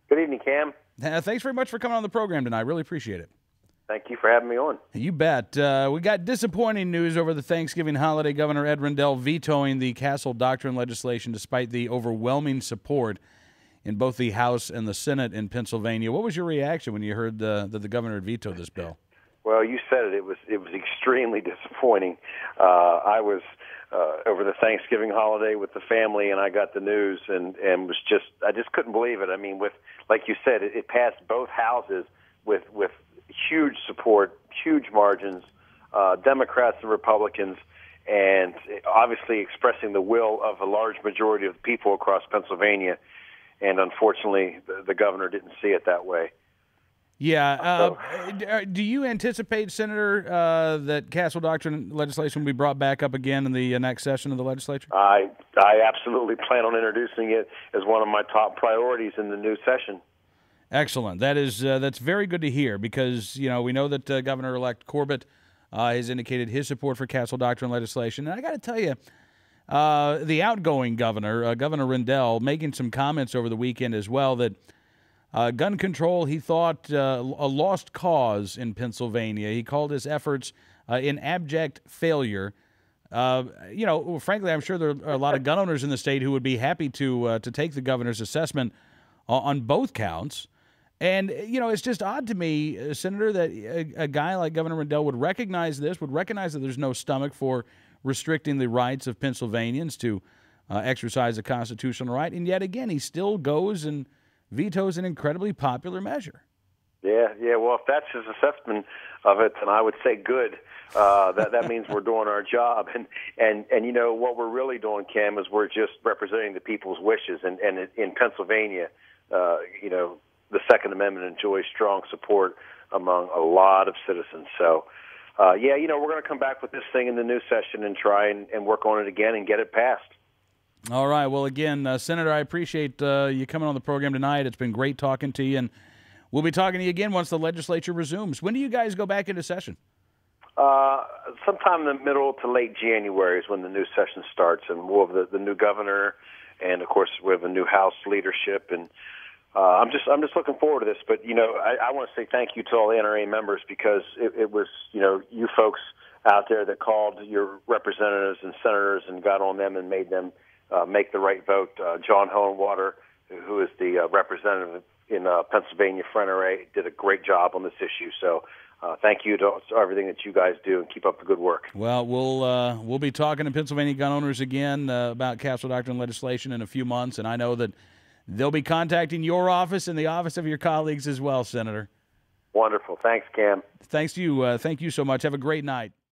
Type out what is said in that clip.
Good evening, Cam. Thanks very much for coming on the program tonight. Really appreciate it. Thank you for having me on. You bet. We got disappointing news over the Thanksgiving holiday. Governor Ed Rendell vetoing the Castle Doctrine legislation despite the overwhelming support in both the House and the Senate in Pennsylvania. What was your reaction when you heard that the governor had vetoed this bill? Well, you said it. It was extremely disappointing. I was over the Thanksgiving holiday with the family, and I got the news, and I just couldn't believe it. I mean, like you said, it passed both houses with huge support, huge margins, Democrats and Republicans, and obviously expressing the will of a large majority of the people across Pennsylvania. And unfortunately, the governor didn't see it that way. Yeah. Do you anticipate, Senator, that Castle Doctrine legislation will be brought back up again in the next session of the legislature? I absolutely plan on introducing it as one of my top priorities in the new session. Excellent. That's very good to hear because, we know that Governor-elect Corbett has indicated his support for Castle Doctrine legislation. And I got to tell you, the outgoing governor, Governor Rendell, making some comments over the weekend as well that gun control, he thought, a lost cause in Pennsylvania. He called his efforts in abject failure. Frankly, I'm sure there are a lot of gun owners in the state who would be happy to take the governor's assessment on both counts. And, it's just odd to me, Senator, that a guy like Governor Rendell would recognize this, would recognize that there's no stomach for restricting the rights of Pennsylvanians to exercise a constitutional right, and yet again he still goes and vetoes an incredibly popular measure. Yeah. Well, if that's his assessment of it, then I would say good. That means we're doing our job, and what we're really doing, Cam, is we're just representing the people's wishes. And in Pennsylvania, the Second Amendment enjoys strong support among a lot of citizens. So, we're going to come back with this thing in the new session and try and work on it again and get it passed. All right. Well, again, Senator, I appreciate you coming on the program tonight. It's been great talking to you, and we'll be talking to you again once the legislature resumes. When do you guys go back into session? Sometime in the middle to late January is when the new session starts, and we'll have the new governor, and of course we have a new House leadership, and I'm just looking forward to this. But I want to say thank you to all the NRA members because it was you folks out there that called your representatives and senators and got on them and made them make the right vote. John Hohenwater, who is the representative in Pennsylvania for NRA, did a great job on this issue. So thank you to everything that you guys do, and keep up the good work. Well, we'll be talking to Pennsylvania gun owners again about Castle Doctrine legislation in a few months, and I know that they'll be contacting your office and the office of your colleagues as well, Senator. Wonderful. Thanks, Cam. Thanks to you. Thank you so much. Have a great night.